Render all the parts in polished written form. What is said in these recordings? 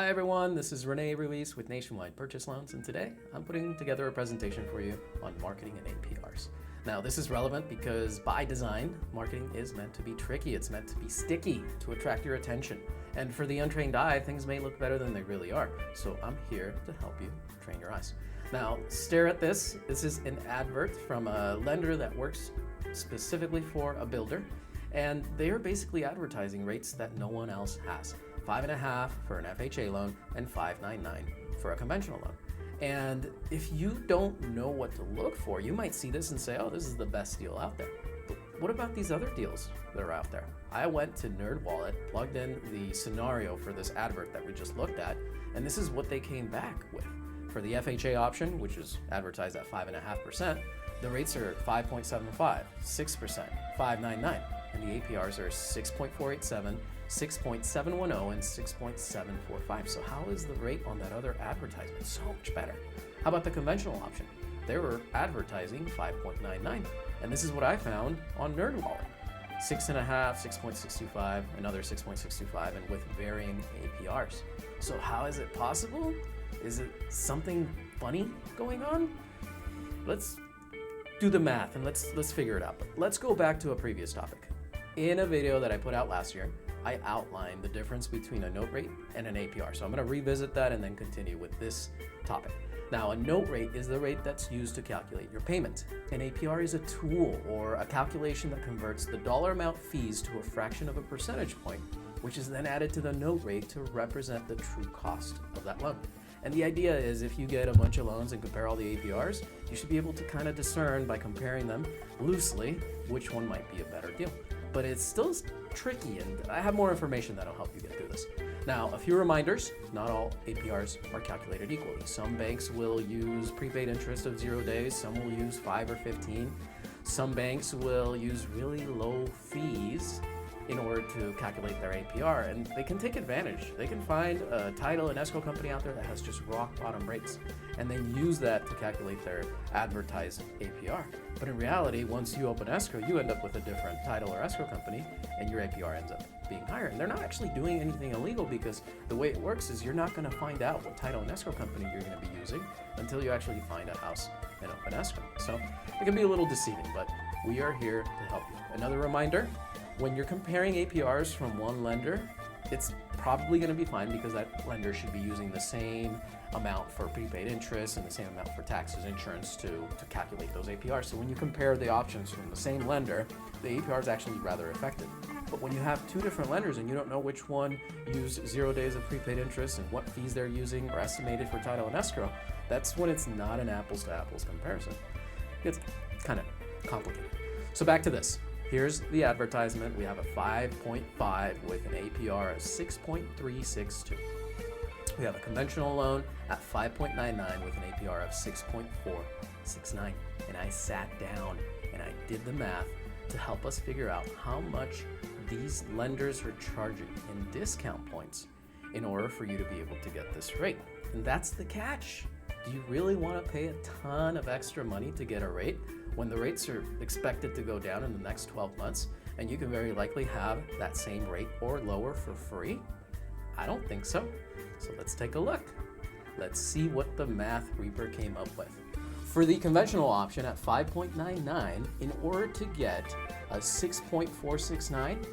Hi everyone, this is Rene Ruiz with Nationwide Purchase Loans, and today I'm putting together a presentation for you on marketing and APRs. Now this is relevant because by design, marketing is meant to be tricky. It's meant to be sticky to attract your attention. And for the untrained eye, things may look better than they really are. So I'm here to help you train your eyes. Now stare at this. This is an advert from a lender that works specifically for a builder. And they are basically advertising rates that no one else has. 5.5 for an FHA loan and 5.99 for a conventional loan. And if you don't know what to look for, you might see this and say, oh, this is the best deal out there. But what about these other deals that are out there? I went to NerdWallet, plugged in the scenario for this advert that we just looked at, and this is what they came back with. For the FHA option, which is advertised at 5.5%, the rates are 5.75, 6%, 5.99, and the APRs are 6.487, 6.710, and 6.745. So how is the rate on that other advertisement so much better? How about the conventional option? They were advertising 5.99, and this is what I found on NerdWallet. 6.5, 6.625, another 6.625, and with varying APRs. So how is it possible? Is it something funny going on? Let's do the math and let's figure it out. But let's go back to a previous topic. In a video that I put out last year, I outlined the difference between a note rate and an APR. So I'm going to revisit that and then continue with this topic. Now, a note rate is the rate that's used to calculate your payment. An APR is a tool or a calculation that converts the dollar amount fees to a fraction of a percentage point, which is then added to the note rate to represent the true cost of that loan. And the idea is if you get a bunch of loans and compare all the APRs, you should be able to kind of discern by comparing them loosely which one might be a better deal. But it's still tricky, and I have more information that'll help you get through this. Now, a few reminders: not all APRs are calculated equally. Some banks will use prepaid interest of 0 days, some will use 5 or 15. Some banks will use really low fees in order to calculate their APR, and they can take advantage. They can find a title and escrow company out there that has just rock bottom rates and then use that to calculate their advertised APR. But in reality, once you open escrow, you end up with a different title or escrow company and your APR ends up being higher. And they're not actually doing anything illegal, because the way it works is you're not going to find out what title and escrow company you're going to be using until you actually find a house and open escrow. So it can be a little deceiving, but we are here to help you. Another reminder: when you're comparing APRs from one lender, it's probably going to be fine because that lender should be using the same amount for prepaid interest and the same amount for taxes, insurance to calculate those APRs. So when you compare the options from the same lender, the APR is actually rather effective. But when you have two different lenders and you don't know which one used 0 days of prepaid interest and what fees they're using or estimated for title and escrow, that's when it's not an apples to apples comparison. It's kind of complicated. So back to this. Here's the advertisement. We have a 5.5 with an APR of 6.362. We have a conventional loan at 5.99 with an APR of 6.469. And I sat down and I did the math to help us figure out how much these lenders are charging in discount points in order for you to be able to get this rate. And that's the catch. Do you really want to pay a ton of extra money to get a rate when the rates are expected to go down in the next 12 months and you can very likely have that same rate or lower for free? I don't think so. So let's take a look. Let's see what the Math Reaper came up with. For the conventional option at 5.99, in order to get a 6.469,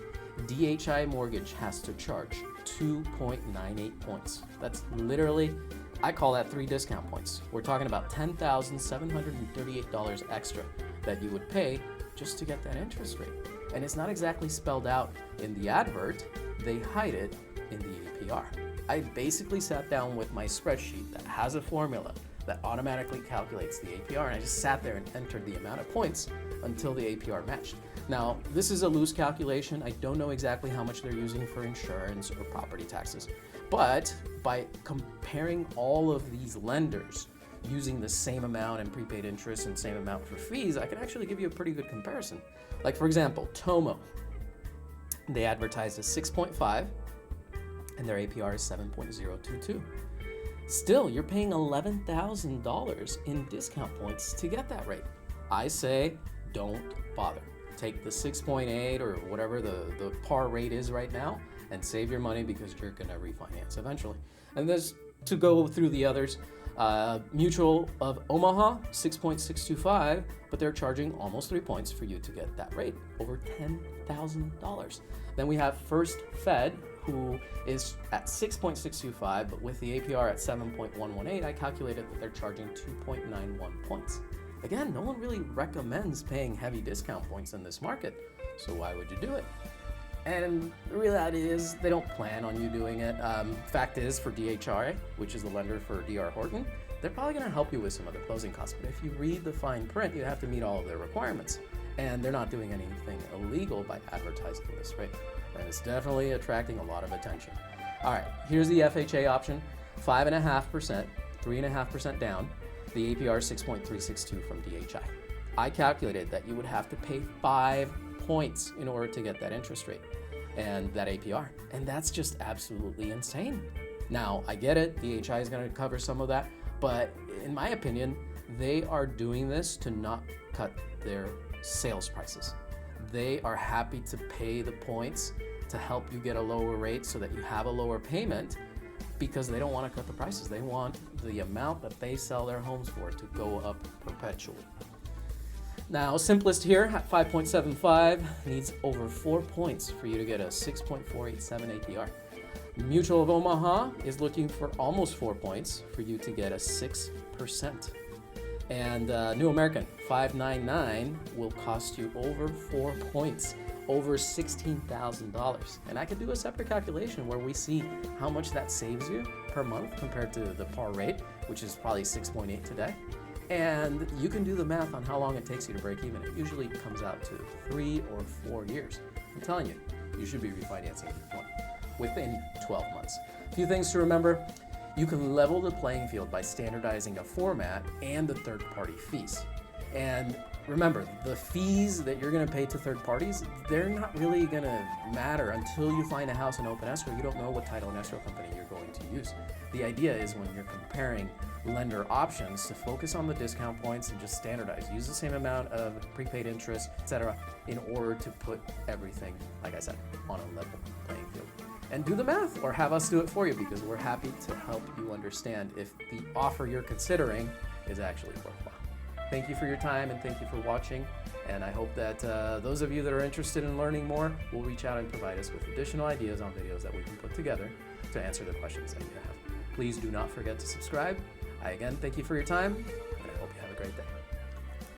DHI Mortgage has to charge 2.98 points. That's literally, I call that 3 discount points. We're talking about $10,738 extra that you would pay just to get that interest rate. And it's not exactly spelled out in the advert. They hide it in the APR. I basically sat down with my spreadsheet that has a formula that automatically calculates the APR, and I just sat there and entered the amount of points until the APR matched. Now, this is a loose calculation. I don't know exactly how much they're using for insurance or property taxes, but by comparing all of these lenders using the same amount in prepaid interest and same amount for fees, I can actually give you a pretty good comparison. Like for example, Tomo, they advertised as 6.5 and their APR is 7.022. Still, you're paying $11,000 in discount points to get that rate. I say don't bother. Take the 6.8 or whatever the par rate is right now and save your money because you're going to refinance eventually. And there's to go through the others. Mutual of Omaha, 6.625, but they're charging almost 3 points for you to get that rate, over $10,000. Then we have First Fed, who is at 6.625, but with the APR at 7.118, I calculated that they're charging 2.91 points. Again, no one really recommends paying heavy discount points in this market, so why would you do it? And the reality is they don't plan on you doing it. Fact is, for DHI, which is the lender for D.R. Horton, they're probably going to help you with some of the closing costs. But if you read the fine print, you have to meet all of their requirements. And they're not doing anything illegal by advertising this rate. And it's definitely attracting a lot of attention. All right, here's the FHA option, 5.5%, 3.5% down. The APR is 6.362 from DHI. I calculated that you would have to pay 5 points in order to get that interest rate and that APR. And that's just absolutely insane. Now, I get it, DHI is going to cover some of that, but in my opinion, they are doing this to not cut their sales prices. They are happy to pay the points to help you get a lower rate so that you have a lower payment, because they don't want to cut the prices. They want the amount that they sell their homes for to go up perpetually. Now, simplest here at 5.75 needs over 4 points for you to get a 6.487 APR. Mutual of Omaha is looking for almost 4 points for you to get a 6%. And New American 599 will cost you over 4 points, over $16,000. And I could do a separate calculation where we see how much that saves you per month compared to the par rate, which is probably 6.8 today. And you can do the math on how long it takes you to break even. It usually comes out to 3 or 4 years. I'm telling you, you should be refinancing within 12 months. A few things to remember. You can level the playing field by standardizing a format and the third-party fees. And remember, the fees that you're going to pay to third parties, they're not really going to matter until you find a house in open escrow. You don't know what title and escrow company you're going to use. The idea is when you're comparing lender options to focus on the discount points and just standardize. Use the same amount of prepaid interest, etc., in order to put everything, like I said, on a level playing field. And do the math, or have us do it for you, because we're happy to help you understand if the offer you're considering is actually worthwhile. Thank you for your time, and thank you for watching. And I hope that those of you that are interested in learning more will reach out and provide us with additional ideas on videos that we can put together to answer the questions that you have. Please do not forget to subscribe. I again thank you for your time, and I hope you have a great day.